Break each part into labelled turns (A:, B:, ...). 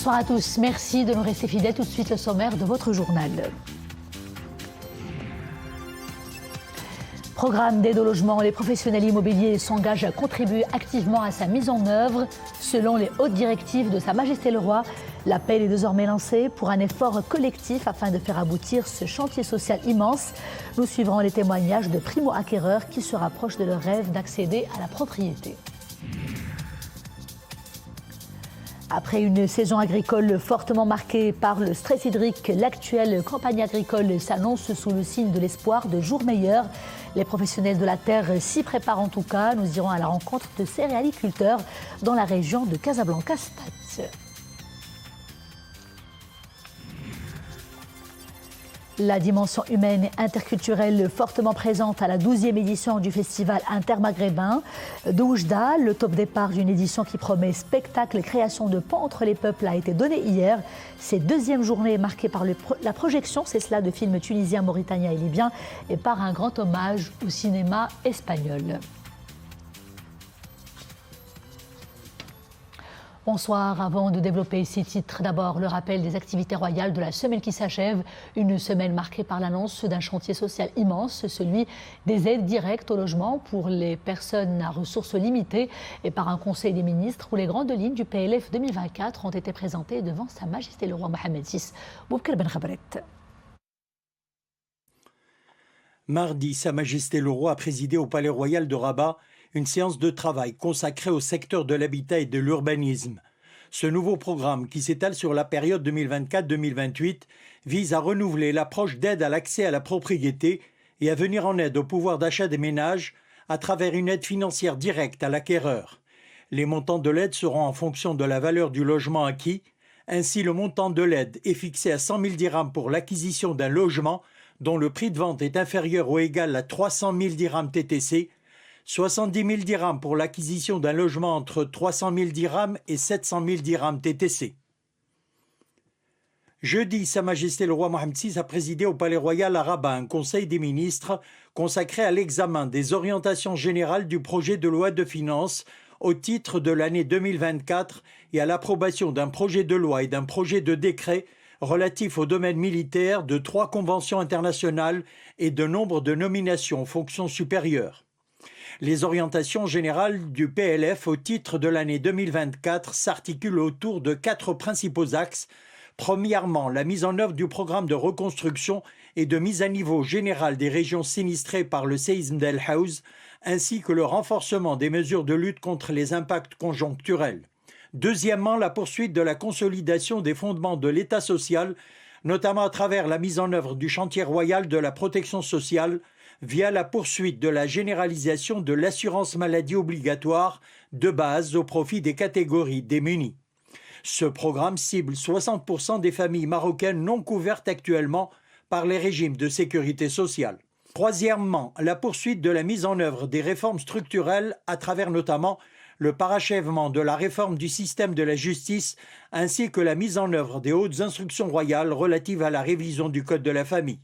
A: Bonsoir à tous, merci de nous rester fidèles. Tout de suite le sommaire de votre journal. Programme d'aide au logement, les professionnels immobiliers s'engagent à contribuer activement à sa mise en œuvre. Selon les hautes directives de Sa Majesté le Roi, l'appel est désormais lancé pour un effort collectif afin de faire aboutir ce chantier social immense. Nous suivrons les témoignages de primo-acquéreurs qui se rapprochent de leur rêve d'accéder à la propriété. Après une saison agricole fortement marquée par le stress hydrique, l'actuelle campagne agricole s'annonce sous le signe de l'espoir de jours meilleurs. Les professionnels de la terre s'y préparent en tout cas. Nous irons à la rencontre de céréaliculteurs dans la région de Casablanca-Stade. La dimension humaine et interculturelle fortement présente à la 12e édition du festival intermaghrébin d'Oujda. Le top départ d'une édition qui promet spectacle et création de ponts entre les peuples a été donné hier. Cette deuxième journée est marquée par la projection, c'est cela, de films tunisiens, mauritaniens et libyens et par un grand hommage au cinéma espagnol. Bonsoir. Avant de développer ces titres, d'abord le rappel des activités royales de la semaine qui s'achève. Une semaine marquée par l'annonce d'un chantier social immense, celui des aides directes au logement pour les personnes à ressources limitées et par un conseil des ministres où les grandes lignes du PLF 2024 ont été présentées devant Sa Majesté le Roi Mohamed VI. Boubkir Ben Khabret.
B: Mardi, Sa Majesté le Roi a présidé au Palais Royal de Rabat une séance de travail consacrée au secteur de l'habitat et de l'urbanisme. Ce nouveau programme, qui s'étale sur la période 2024-2028, vise à renouveler l'approche d'aide à l'accès à la propriété et à venir en aide au pouvoir d'achat des ménages à travers une aide financière directe à l'acquéreur. Les montants de l'aide seront en fonction de la valeur du logement acquis. Ainsi, le montant de l'aide est fixé à 100 000 dirhams pour l'acquisition d'un logement dont le prix de vente est inférieur ou égal à 300 000 dirhams TTC, 70 000 dirhams pour l'acquisition d'un logement entre 300 000 dirhams et 700 000 dirhams TTC. Jeudi, Sa Majesté le Roi Mohamed VI a présidé au Palais Royal à Rabat un conseil des ministres consacré à l'examen des orientations générales du projet de loi de finances au titre de l'année 2024 et à l'approbation d'un projet de loi et d'un projet de décret relatif au domaine militaire, de 3 conventions internationales et de nombre de nominations aux fonctions supérieures. Les orientations générales du PLF au titre de l'année 2024 s'articulent autour de 4 principaux axes. Premièrement, la mise en œuvre du programme de reconstruction et de mise à niveau général des régions sinistrées par le séisme d'El Haouz, ainsi que le renforcement des mesures de lutte contre les impacts conjoncturels. Deuxièmement, la poursuite de la consolidation des fondements de l'État social, notamment à travers la mise en œuvre du chantier royal de la protection sociale, via la poursuite de la généralisation de l'assurance maladie obligatoire de base au profit des catégories démunies. Ce programme cible 60% des familles marocaines non couvertes actuellement par les régimes de sécurité sociale. Troisièmement, la poursuite de la mise en œuvre des réformes structurelles à travers notamment le parachèvement de la réforme du système de la justice ainsi que la mise en œuvre des hautes instructions royales relatives à la révision du Code de la famille.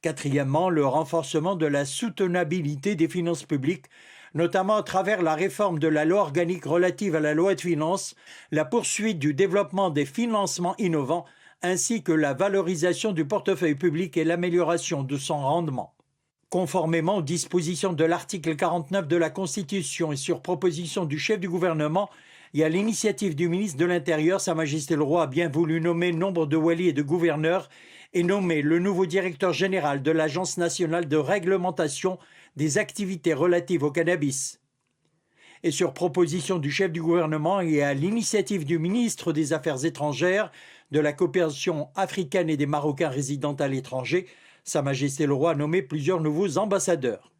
B: Quatrièmement, le renforcement de la soutenabilité des finances publiques, notamment à travers la réforme de la loi organique relative à la loi de finances, la poursuite du développement des financements innovants, ainsi que la valorisation du portefeuille public et l'amélioration de son rendement. Conformément aux dispositions de l'article 49 de la Constitution et sur proposition du chef du gouvernement et à l'initiative du ministre de l'Intérieur, Sa Majesté le Roi a bien voulu nommer nombre de walis et de gouverneurs et nommer le nouveau directeur général de l'Agence nationale de réglementation des activités relatives au cannabis. Et sur proposition du chef du gouvernement et à l'initiative du ministre des Affaires étrangères, de la coopération africaine et des Marocains résidant à l'étranger, Sa Majesté le Roi a nommé plusieurs nouveaux ambassadeurs.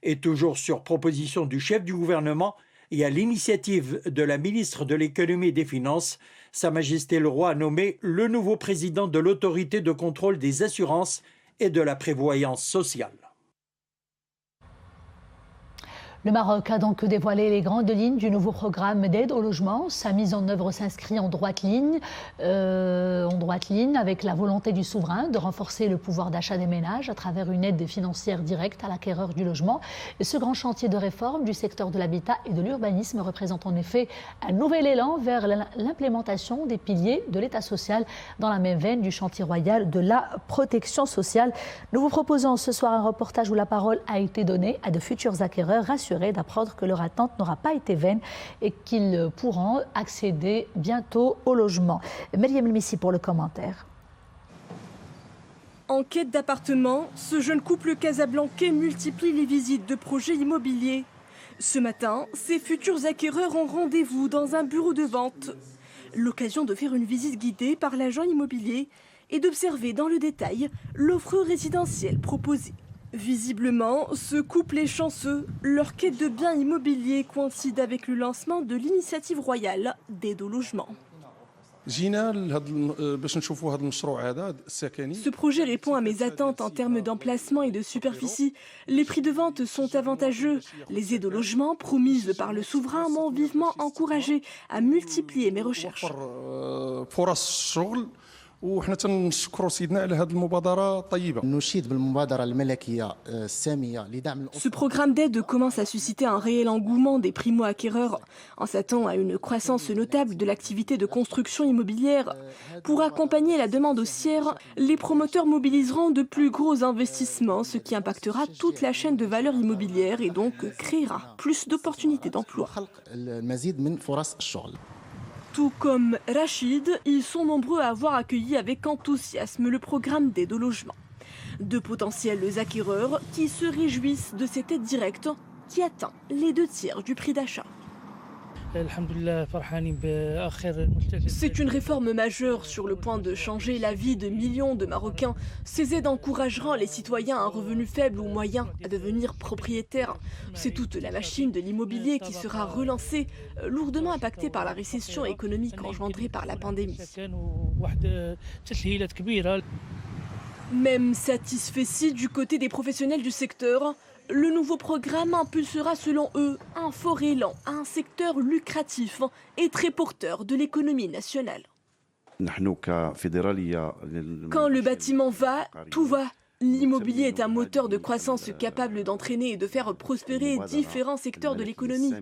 B: Et toujours sur proposition du chef du gouvernement et à l'initiative de la ministre de l'Économie et des Finances, Sa Majesté le Roi a nommé le nouveau président de l'autorité de contrôle des assurances et de la prévoyance sociale.
A: Le Maroc a donc dévoilé les grandes lignes du nouveau programme d'aide au logement. Sa mise en œuvre s'inscrit en droite ligne avec la volonté du souverain de renforcer le pouvoir d'achat des ménages à travers une aide financière directe à l'acquéreur du logement. Et ce grand chantier de réforme du secteur de l'habitat et de l'urbanisme représente en effet un nouvel élan vers l'implémentation des piliers de l'État social dans la même veine du chantier royal de la protection sociale. Nous vous proposons ce soir un reportage où la parole a été donnée à de futurs acquéreurs rassurés d'apprendre que leur attente n'aura pas été vaine et qu'ils pourront accéder bientôt au logement. Myriam El-Missi pour le commentaire.
C: En quête d'appartement, ce jeune couple casablancais multiplie les visites de projets immobiliers. Ce matin, ces futurs acquéreurs ont rendez-vous dans un bureau de vente. L'occasion de faire une visite guidée par l'agent immobilier et d'observer dans le détail l'offre résidentielle proposée. Visiblement, ce couple est chanceux. Leur quête de biens immobiliers coïncide avec le lancement de l'initiative royale d'aide au logement. Ce projet répond à mes attentes en termes d'emplacement et de superficie. Les prix de vente sont avantageux. Les aides au logement promises par le souverain m'ont vivement encouragé à multiplier mes recherches. Ce programme d'aide commence à susciter un réel engouement des primo-acquéreurs. On s'attend à une croissance notable de l'activité de construction immobilière. Pour accompagner la demande haussière, les promoteurs mobiliseront de plus gros investissements, ce qui impactera toute la chaîne de valeur immobilière et donc créera plus d'opportunités d'emploi. Tout comme Rachid, ils sont nombreux à avoir accueilli avec enthousiasme le programme d'aide au logement. De potentiels acquéreurs qui se réjouissent de cette aide directe qui atteint les 2/3 du prix d'achat. C'est une réforme majeure sur le point de changer la vie de millions de Marocains. Ces aides encourageront les citoyens à un revenu faible ou moyen à devenir propriétaires. C'est toute la machine de l'immobilier qui sera relancée, lourdement impactée par la récession économique engendrée par la pandémie. Même satisfait du côté des professionnels du secteur, le nouveau programme impulsera selon eux un fort élan à un secteur lucratif et très porteur de l'économie nationale. Quand le bâtiment va, tout va. L'immobilier est un moteur de croissance capable d'entraîner et de faire prospérer différents secteurs de l'économie.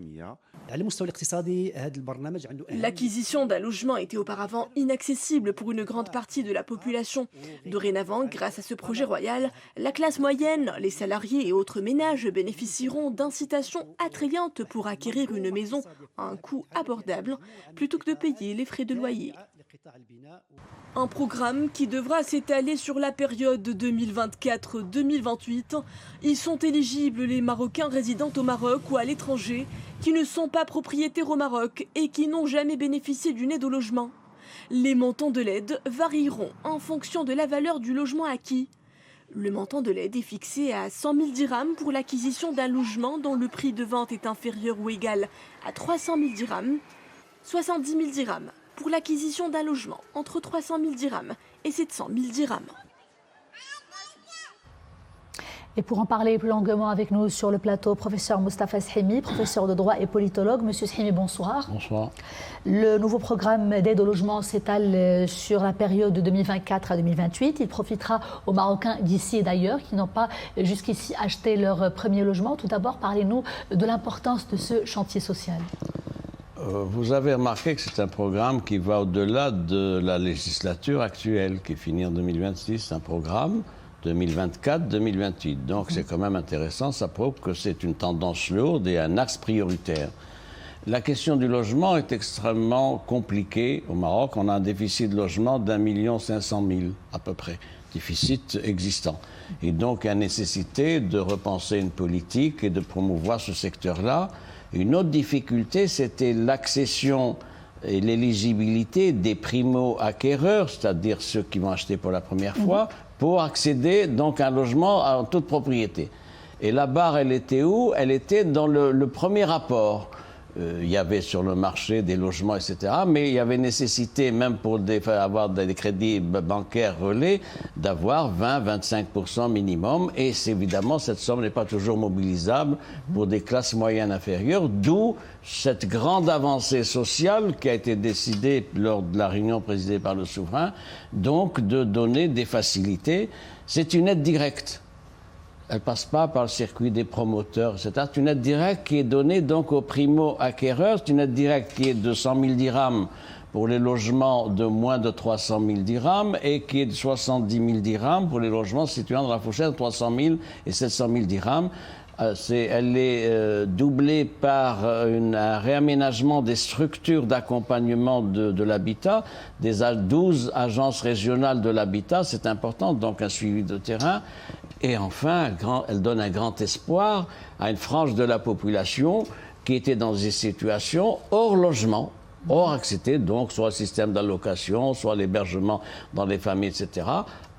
C: L'acquisition d'un logement était auparavant inaccessible pour une grande partie de la population. Dorénavant, grâce à ce projet royal, la classe moyenne, les salariés et autres ménages bénéficieront d'incitations attrayantes pour acquérir une maison à un coût abordable, plutôt que de payer les frais de loyer. Un programme qui devra s'étaler sur la période 2024-2028. Ils sont éligibles les Marocains résidant au Maroc ou à l'étranger, qui ne sont pas propriétaires au Maroc et qui n'ont jamais bénéficié d'une aide au logement. Les montants de l'aide varieront en fonction de la valeur du logement acquis. Le montant de l'aide est fixé à 100 000 dirhams pour l'acquisition d'un logement dont le prix de vente est inférieur ou égal à 300 000 dirhams, 70 000 dirhams pour l'acquisition d'un logement entre 300 000 dirhams et 700 000 dirhams.
A: Et pour en parler plus longuement avec nous sur le plateau, professeur Moustapha Shimi, professeur de droit et politologue. Monsieur Shimi, bonsoir.
D: Bonsoir.
A: Le nouveau programme d'aide au logement s'étale sur la période de 2024 à 2028. Il profitera aux Marocains d'ici et d'ailleurs qui n'ont pas jusqu'ici acheté leur premier logement. Tout d'abord, parlez-nous de l'importance de ce chantier social.
D: Vous avez remarqué que c'est un programme qui va au-delà de la législature actuelle, qui finit en 2026. C'est un programme 2024-2028. Donc c'est quand même intéressant, ça prouve que c'est une tendance lourde et un axe prioritaire. La question du logement est extrêmement compliquée au Maroc. On a un déficit de logement d'1 500 000 à peu près, déficit existant. Et donc il y a nécessité de repenser une politique et de promouvoir ce secteur-là. Une autre difficulté, c'était l'accession et l'éligibilité des primo-acquéreurs, c'est-à-dire ceux qui vont acheter pour la première fois, pour accéder donc à un logement en toute propriété. Et la barre, elle était où? Elle était dans le premier rapport. il y avait sur le marché des logements, etc. Mais il y avait nécessité, même pour avoir des crédits bancaires relais, d'avoir 20-25% minimum. Et évidemment, cette somme n'est pas toujours mobilisable pour des classes moyennes inférieures, d'où cette grande avancée sociale qui a été décidée lors de la réunion présidée par le souverain, donc de donner des facilités. C'est une aide directe. Elle ne passe pas par le circuit des promoteurs, etc. C'est une aide directe qui est donnée donc aux primo-acquéreurs. C'est une aide directe qui est de 100 000 dirhams pour les logements de moins de 300 000 dirhams et qui est de 70 000 dirhams pour les logements situant dans la fourchette de 300 000 et 700 000 dirhams. Elle est doublée par un réaménagement des structures d'accompagnement de l'habitat, des 12 agences régionales de l'habitat, c'est important, donc un suivi de terrain. Et enfin, elle donne un grand espoir à une frange de la population qui était dans des situations hors logement, hors accès, donc soit le système d'allocation, soit l'hébergement dans les familles, etc.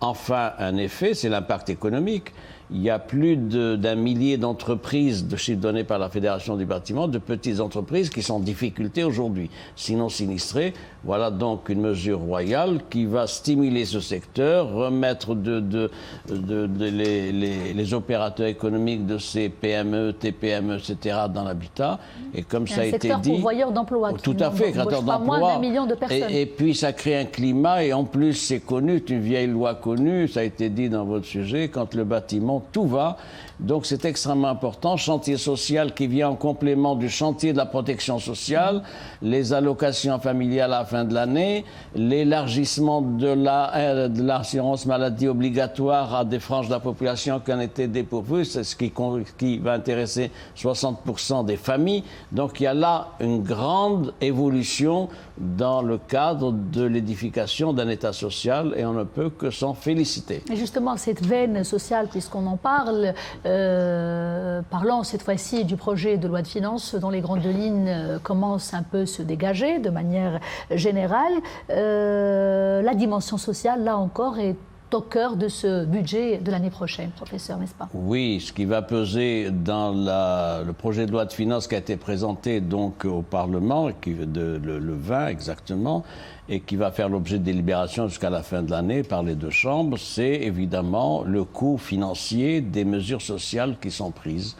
D: Enfin, un effet, c'est l'impact économique. Il y a plus d'un millier d'entreprises, de chiffres donnés par la Fédération du bâtiment, de petites entreprises qui sont en difficulté aujourd'hui, sinon sinistrées. Voilà donc une mesure royale qui va stimuler ce secteur, remettre les opérateurs économiques de ces PME, TPME, etc. dans l'habitat. Et comme ça a été dit...
A: Un secteur pourvoyeur d'emplois.
D: Tout à fait, créateur d'emplois.
A: Moins d'1 million de personnes.
D: Et puis ça crée un climat, et en plus c'est connu, c'est une vieille loi connue, ça a été dit dans votre sujet, quand le bâtiment, tout va. Donc c'est extrêmement important. Chantier social qui vient en complément du chantier de la protection sociale, les allocations familiales à la fin de l'année, l'élargissement de l'assurance maladie obligatoire à des franges de la population qui en étaient dépourvues, c'est ce qui va intéresser 60% des familles. Donc il y a là une grande évolution dans le cadre de l'édification d'un État social et on ne peut que s'en féliciter.
A: Et justement, cette veine sociale, puisqu'on en parle, parlons cette fois-ci du projet de loi de finances dont les grandes lignes commencent un peu à se dégager de manière générale. La dimension sociale, là encore, est au cœur de ce budget de l'année prochaine, professeur, n'est-ce pas?
D: Oui, ce qui va peser dans le projet de loi de finances qui a été présenté donc au Parlement, le 20 exactement, et qui va faire l'objet de délibérations jusqu'à la fin de l'année par les deux chambres, c'est évidemment le coût financier des mesures sociales qui sont prises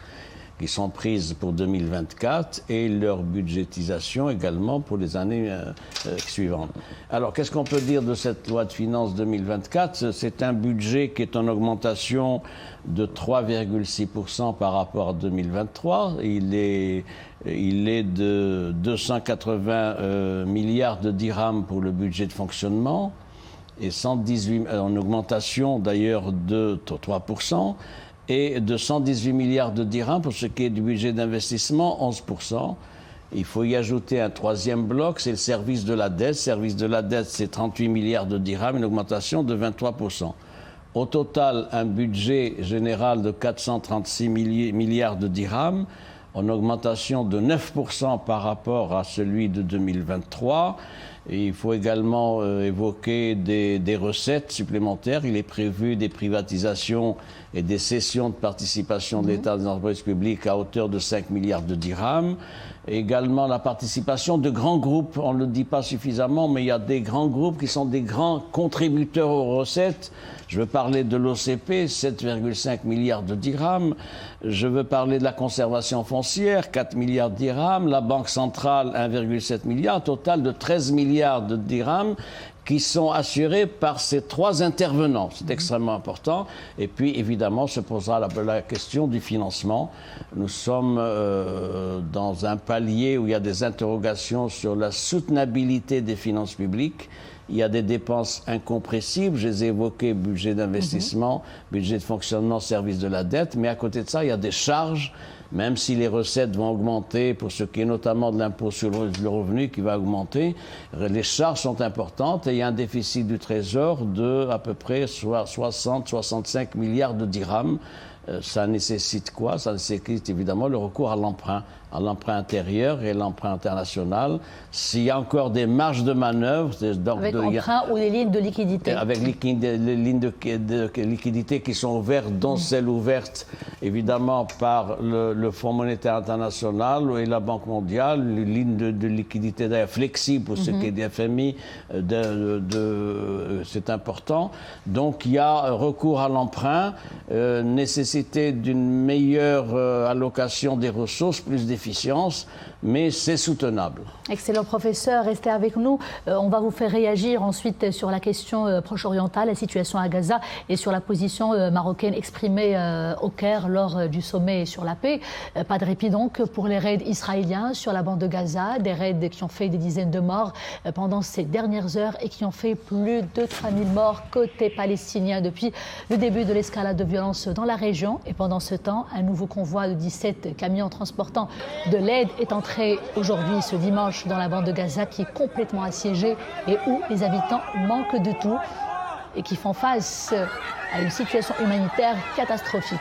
D: pour 2024 et leur budgétisation également pour les années suivantes. Alors, qu'est-ce qu'on peut dire de cette loi de finances 2024? C'est un budget qui est en augmentation de 3,6% par rapport à 2023. Il est de 280 milliards de dirhams pour le budget de fonctionnement et 118, en augmentation d'ailleurs de 3%. Et de 118 milliards de dirhams pour ce qui est du budget d'investissement, 11%. Il faut y ajouter un troisième bloc, c'est le service de la dette. Le service de la dette, c'est 38 milliards de dirhams, une augmentation de 23%. Au total, un budget général de 436 milliards de dirhams, en augmentation de 9% par rapport à celui de 2023. Et il faut également évoquer des recettes supplémentaires. Il est prévu des privatisations et des cessions de participation de l'État dans les entreprises publiques à hauteur de 5 milliards de dirhams. Également la participation de grands groupes, on ne le dit pas suffisamment, mais il y a des grands groupes qui sont des grands contributeurs aux recettes. Je veux parler de l'OCP, 7,5 milliards de dirhams. Je veux parler de la conservation foncière, 4 milliards de dirhams. La Banque centrale, 1,7 milliard. Total de 13 milliards de dirhams qui sont assurés par ces trois intervenants. C'est extrêmement important. Et puis, évidemment, se posera la question du financement. Nous sommes dans un palier où il y a des interrogations sur la soutenabilité des finances publiques. Il y a des dépenses incompressibles, je les ai évoquées, budget d'investissement, budget de fonctionnement, service de la dette, mais à côté de ça, il y a des charges, même si les recettes vont augmenter, pour ce qui est notamment de l'impôt sur le revenu qui va augmenter, les charges sont importantes et il y a un déficit du Trésor de à peu près 60-65 milliards de dirhams. Ça nécessite quoi? Ça nécessite évidemment le recours à l'emprunt à l'emprunt intérieur et l'emprunt international. S'il y a encore des marges de manœuvre...
A: Avec emprunt ou des lignes de liquidité.
D: Avec les lignes de liquidité qui sont ouvertes, dont celles ouvertes évidemment par le Fonds monétaire international et la Banque mondiale, les lignes de liquidité d'ailleurs flexibles pour ce qui est des FMI, c'est important. Donc il y a recours à l'emprunt, nécessité d'une meilleure allocation des ressources, plus d'efficience, mais c'est soutenable.
A: Excellent professeur, restez avec nous. On va vous faire réagir ensuite sur la question proche-orientale, la situation à Gaza et sur la position marocaine exprimée au Caire lors du sommet sur la paix. Pas de répit donc pour les raids israéliens sur la bande de Gaza, des raids qui ont fait des dizaines de morts pendant ces dernières heures et qui ont fait plus de 3000 morts côté palestinien depuis le début de l'escalade de violence dans la région. Et pendant ce temps, un nouveau convoi de 17 camions transportant de l'aide est entré aujourd'hui, ce dimanche, dans la bande de Gaza qui est complètement assiégée et où les habitants manquent de tout et qui font face à une situation humanitaire catastrophique.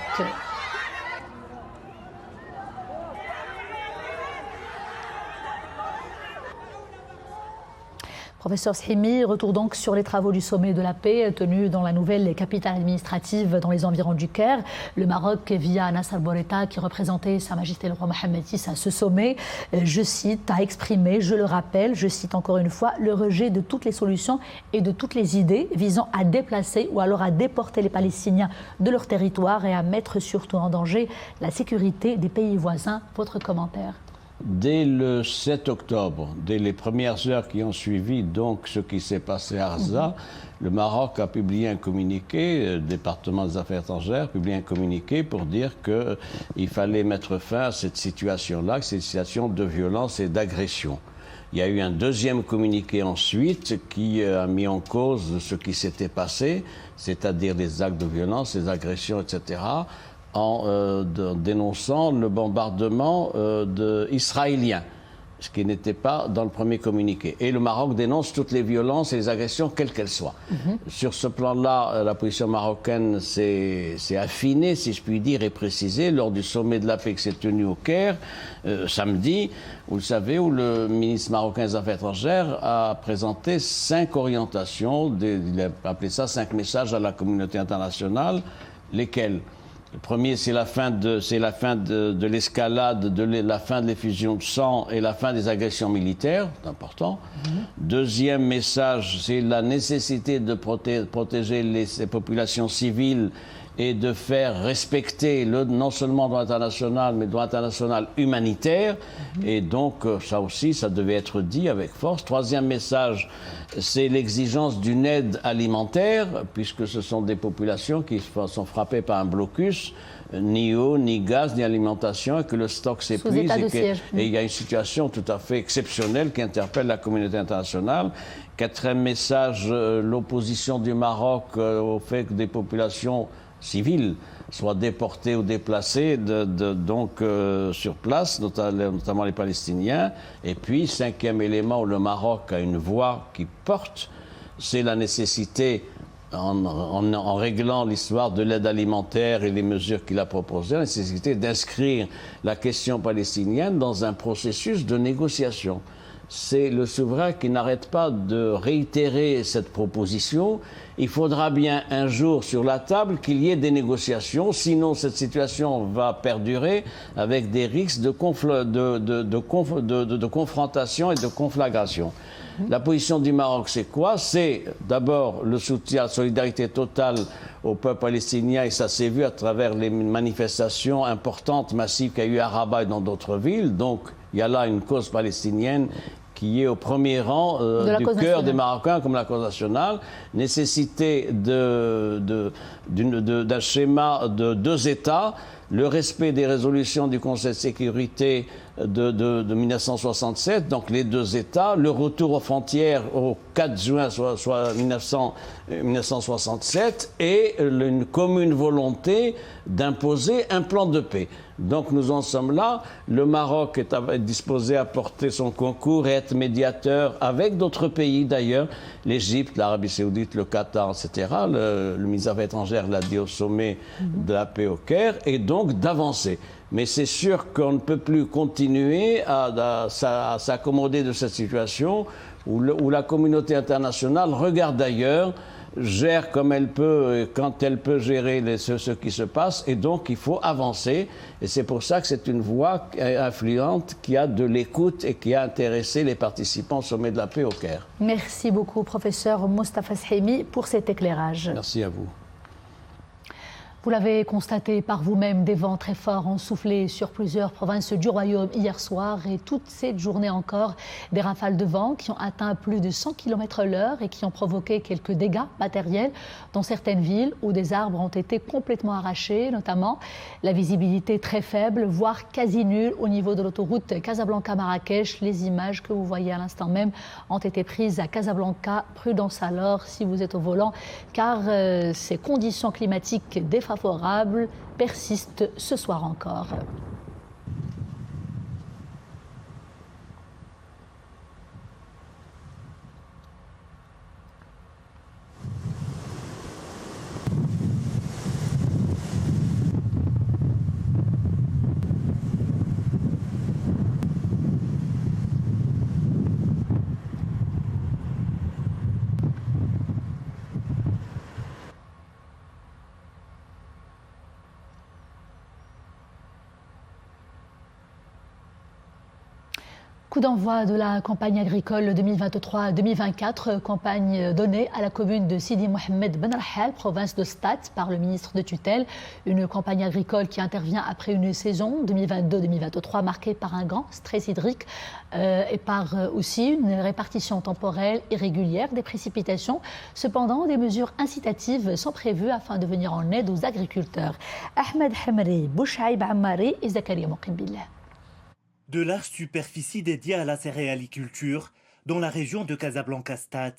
A: Professeur Shimi, retour donc sur les travaux du sommet de la paix tenu dans la nouvelle capitale administrative dans les environs du Caire. Le Maroc, via Nasser Bourita, qui représentait Sa Majesté le roi Mohammed VI à ce sommet, je cite, a exprimé, je le rappelle, je cite encore une fois, le rejet de toutes les solutions et de toutes les idées visant à déplacer ou alors à déporter les Palestiniens de leur territoire et à mettre surtout en danger la sécurité des pays voisins. Votre commentaire?
D: Dès le 7 octobre, dès les premières heures qui ont suivi donc ce qui s'est passé à Gaza, le Maroc a publié un communiqué, le département des Affaires étrangères a publié un communiqué pour dire qu'il fallait mettre fin à cette situation-là, cette situation de violence et d'agression. Il y a eu un deuxième communiqué ensuite qui a mis en cause ce qui s'était passé, c'est-à-dire les actes de violence, les agressions, etc., en dénonçant le bombardement israélien, ce qui n'était pas dans le premier communiqué. Et le Maroc dénonce toutes les violences et les agressions, quelles qu'elles soient. Sur ce plan-là, la position marocaine s'est affinée, si je puis dire, et précisée lors du sommet de la paix qui s'est tenu au Caire, samedi, vous le savez, où le ministre marocain des Affaires étrangères a présenté 5 orientations, il a appelé ça 5 messages à la communauté internationale, lesquels? Le premier, c'est la fin de l'escalade, la fin de l'effusion de sang et la fin des agressions militaires, c'est important. Deuxième message, c'est la nécessité de protéger les populations civiles et de faire respecter non seulement le droit international, mais le droit international humanitaire. Et donc, ça aussi, ça devait être dit avec force. Troisième message, c'est l'exigence d'une aide alimentaire, puisque ce sont des populations qui sont frappées par un blocus, ni eau, ni gaz, ni alimentation, et que le stock s'épuise. Et il y a une situation tout à fait exceptionnelle qui interpelle la communauté internationale. Quatrième message, l'opposition du Maroc au fait que des populations civiles soient déportés ou déplacés sur place, notamment les Palestiniens. Et puis, cinquième élément où le Maroc a une voix qui porte, c'est la nécessité, en réglant l'histoire de l'aide alimentaire et les mesures qu'il a proposées, la nécessité d'inscrire la question palestinienne dans un processus de négociation. C'est le souverain qui n'arrête pas de réitérer cette proposition. Il faudra bien un jour sur la table qu'il y ait des négociations, sinon cette situation va perdurer avec des risques de confrontation et de conflagration. La position du Maroc, c'est quoi? C'est d'abord le soutien, la solidarité totale au peuple palestinien, et ça s'est vu à travers les manifestations importantes, massives qu'il y a eu à Rabat et dans d'autres villes. Donc il y a là une cause palestinienne qui est au premier rang du cœur des Marocains comme la cause nationale, nécessité d'un schéma de 2 États, le respect des résolutions du Conseil de sécurité de 1967, donc les 2 États, le retour aux frontières au 4 juin 1967 et une commune volonté d'imposer un plan de paix. Donc nous en sommes là. Le Maroc est disposé à porter son concours et être médiateur avec d'autres pays d'ailleurs, l'Égypte, l'Arabie Saoudite, le Qatar, etc. Le ministre des Affaires étrangères l'a dit au sommet de la paix au Caire, et donc d'avancer. Mais c'est sûr qu'on ne peut plus continuer à s'accommoder de cette situation où la communauté internationale regarde ailleurs, gère comme elle peut, quand elle peut gérer ce qui se passe, et donc il faut avancer. Et c'est pour ça que c'est une voix influente qui a de l'écoute et qui a intéressé les participants au sommet de la paix au Caire.
A: Merci beaucoup, professeur Mostafa Shehimi, pour cet éclairage.
D: Merci à vous.
A: Vous l'avez constaté par vous-même, des vents très forts ont soufflé sur plusieurs provinces du royaume hier soir et toute cette journée encore, des rafales de vent qui ont atteint plus de 100 km/h et qui ont provoqué quelques dégâts matériels dans certaines villes où des arbres ont été complètement arrachés, notamment la visibilité très faible, voire quasi nulle au niveau de l'autoroute Casablanca-Marrakech. Les images que vous voyez à l'instant même ont été prises à Casablanca. Prudence alors si vous êtes au volant, car ces conditions climatiques défavorables persiste ce soir encore. Coup d'envoi de la campagne agricole 2023-2024, campagne donnée à la commune de Sidi Mohamed Ben Rahal, province de Stat, par le ministre de tutelle. Une campagne agricole qui intervient après une saison 2022-2023 marquée par un grand stress hydrique et par aussi une répartition temporelle irrégulière des précipitations. Cependant, des mesures incitatives sont prévues afin de venir en aide aux agriculteurs. Ahmed Hamri, Bouchaïb Ammari et Zakaria Moukibillah.
E: De larges superficies dédiées à la céréaliculture dans la région de Casablanca-Stat.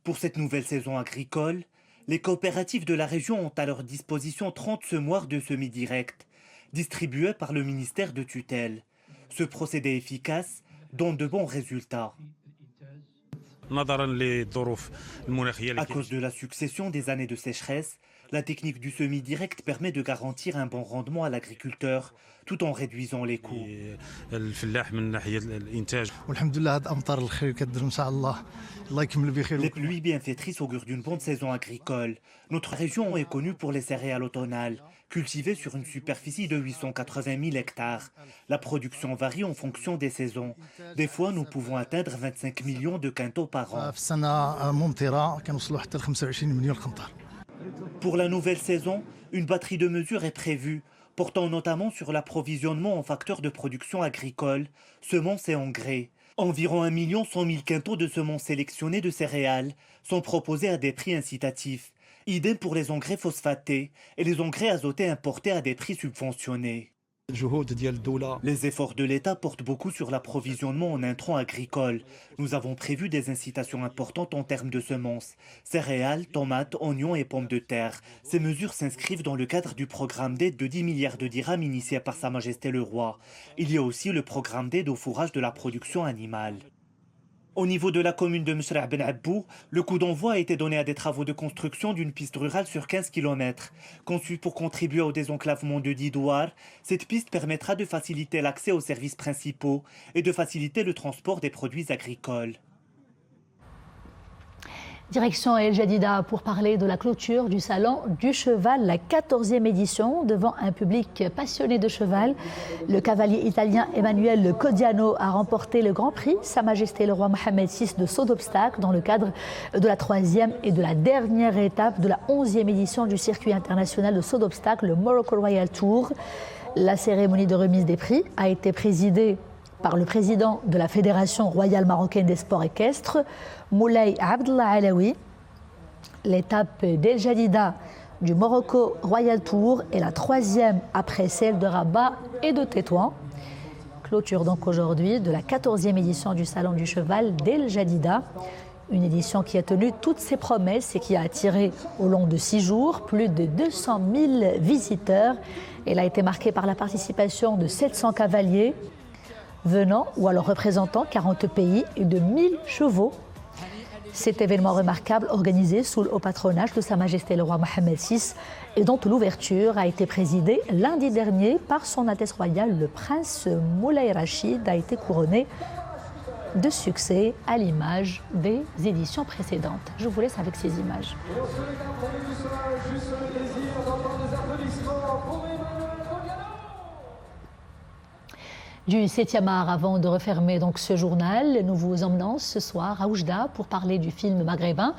E: Pour cette nouvelle saison agricole, les coopératives de la région ont à leur disposition 30 semoirs de semis directs, distribués par le ministère de tutelle. Ce procédé efficace donne de bons résultats. À cause de la succession des années de sécheresse, la technique du semis direct permet de garantir un bon rendement à l'agriculteur tout en réduisant les coûts. Les pluies bienfaitrices augurent d'une bonne saison agricole. Notre région est connue pour les céréales automnales, cultivées sur une superficie de 880 000 hectares. La production varie en fonction des saisons. Des fois, nous pouvons atteindre 25 millions de quintaux par an. Pour la nouvelle saison, une batterie de mesures est prévue, portant notamment sur l'approvisionnement en facteurs de production agricole, semences et engrais. Environ 1 100 000 quintaux de semences sélectionnées de céréales sont proposés à des prix incitatifs. Idem pour les engrais phosphatés et les engrais azotés importés à des prix subventionnés. Les efforts de l'État portent beaucoup sur l'approvisionnement en intrants agricoles. Nous avons prévu des incitations importantes en termes de semences, céréales, tomates, oignons et pommes de terre. Ces mesures s'inscrivent dans le cadre du programme d'aide de 10 milliards de dirhams initié par Sa Majesté le Roi. Il y a aussi le programme d'aide au fourrage de la production animale. Au niveau de la commune de Msra' Ben Abbou, le coup d'envoi a été donné à des travaux de construction d'une piste rurale sur 15 km. Conçue pour contribuer au désenclavement de Didouar, cette piste permettra de faciliter l'accès aux services principaux et de faciliter le transport des produits agricoles.
A: Direction El Jadida pour parler de la clôture du Salon du Cheval, la 14e édition, devant un public passionné de cheval. Le cavalier italien Emanuele Codiano a remporté le Grand Prix Sa Majesté le Roi Mohamed VI de saut d'obstacle dans le cadre de la 3e et de la dernière étape de la 11e édition du circuit international de saut d'obstacle, le Morocco Royal Tour. La cérémonie de remise des prix a été présidée par le président de la Fédération royale marocaine des sports équestres, Moulay Abdallah Alaoui. L'étape d'El Jadida du Morocco Royal Tour est la 3e après celle de Rabat et de Tétouan. Clôture donc aujourd'hui de la 14e édition du Salon du Cheval d'El Jadida. Une édition qui a tenu toutes ses promesses et qui a attiré au long de 6 jours plus de 200 000 visiteurs. Elle a été marquée par la participation de 700 cavaliers venant ou alors représentant 40 pays et de 1000 chevaux. Cet événement remarquable organisé sous le haut patronage de Sa Majesté le roi Mohammed VI et dont l'ouverture a été présidée lundi dernier par son Altesse royale, le prince Moulay Rachid, a été couronné de succès à l'image des éditions précédentes. Je vous laisse avec ces images. Du 7e art, avant de refermer donc ce journal, nous vous emmenons ce soir à Oujda pour parler du film maghrébin.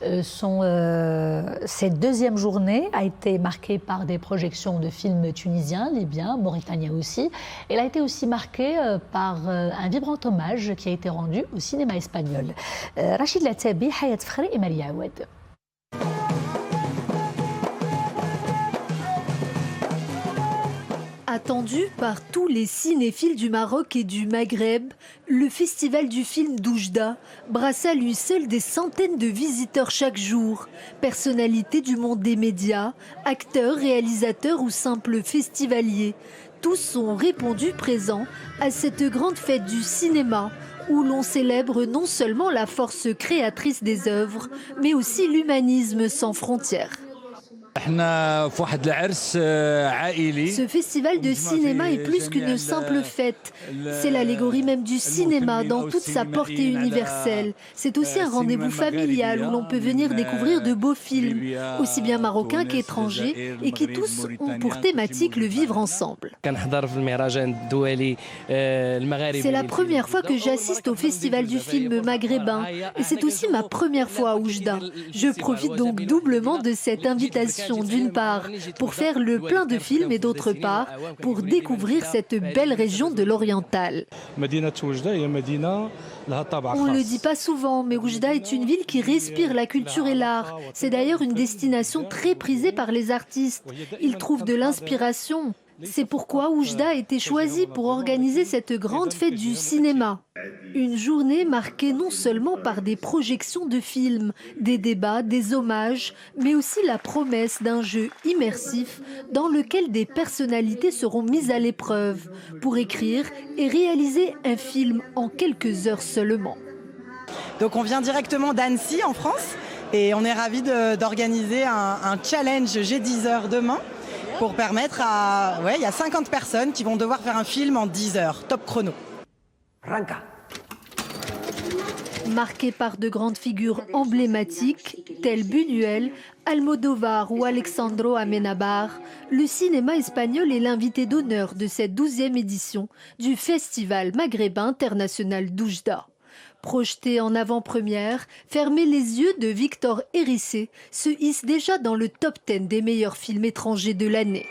A: Cette deuxième journée a été marquée par des projections de films tunisiens, libyens, mauritaniens aussi. Elle a été aussi marquée par un vibrant hommage qui a été rendu au cinéma espagnol. Rachid Latabi, Hayat Fakhri et Maria Awad.
F: Attendu par tous les cinéphiles du Maroc et du Maghreb, le festival du film d'Oujda brasse à lui seul des centaines de visiteurs chaque jour. Personnalités du monde des médias, acteurs, réalisateurs ou simples festivaliers. Tous ont répondu présents à cette grande fête du cinéma où l'on célèbre non seulement la force créatrice des œuvres, mais aussi l'humanisme sans frontières. Ce festival de cinéma est plus qu'une simple fête. C'est l'allégorie même du cinéma dans toute sa portée universelle. C'est aussi un rendez-vous familial où l'on peut venir découvrir de beaux films, aussi bien marocains qu'étrangers, et qui tous ont pour thématique le vivre ensemble. C'est la première fois que j'assiste au festival du film maghrébin, et c'est aussi ma première fois à Oujda. Je profite donc doublement de cette invitation. D'une part, pour faire le plein de films et d'autre part, pour découvrir cette belle région de l'Oriental. On ne le dit pas souvent, mais Oujda est une ville qui respire la culture et l'art. C'est d'ailleurs une destination très prisée par les artistes. Ils trouvent de l'inspiration. C'est pourquoi Oujda a été choisi pour organiser cette grande fête du cinéma. Une journée marquée non seulement par des projections de films, des débats, des hommages, mais aussi la promesse d'un jeu immersif dans lequel des personnalités seront mises à l'épreuve pour écrire et réaliser un film en quelques heures seulement.
G: Donc on vient directement d'Annecy en France et on est ravis d'organiser un challenge G10 demain. Pour permettre à... il y a 50 personnes qui vont devoir faire un film en 10 heures, top chrono.
F: Marqué par de grandes figures emblématiques, telles Buñuel, Almodovar ou Alejandro Amenábar, le cinéma espagnol est l'invité d'honneur de cette 12e édition du Festival maghrébin international d'Oujda. Projeté en avant-première, Fermer les yeux de Victor Hérissé se hisse déjà dans le top 10 des meilleurs films étrangers de l'année.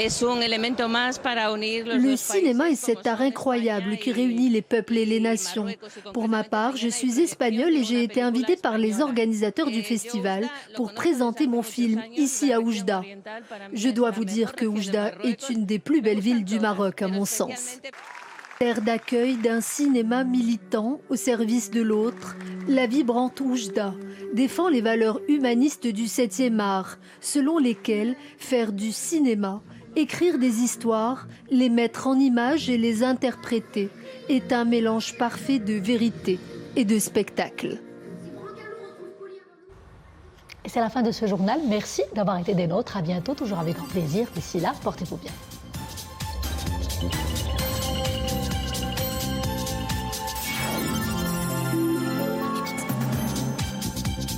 F: Le cinéma est cet art incroyable qui réunit les peuples et les nations. Pour ma part, je suis espagnole et j'ai été invitée par les organisateurs du festival pour présenter mon film ici à Oujda. Je dois vous dire que Oujda est une des plus belles villes du Maroc à mon sens. Terre d'accueil d'un cinéma militant au service de l'autre, la vibrante Oujda défend les valeurs humanistes du 7e art, selon lesquelles faire du cinéma, écrire des histoires, les mettre en images et les interpréter est un mélange parfait de vérité et de spectacle.
A: Et c'est la fin de ce journal. Merci d'avoir été des nôtres. À bientôt, toujours avec grand plaisir. D'ici là, portez-vous bien.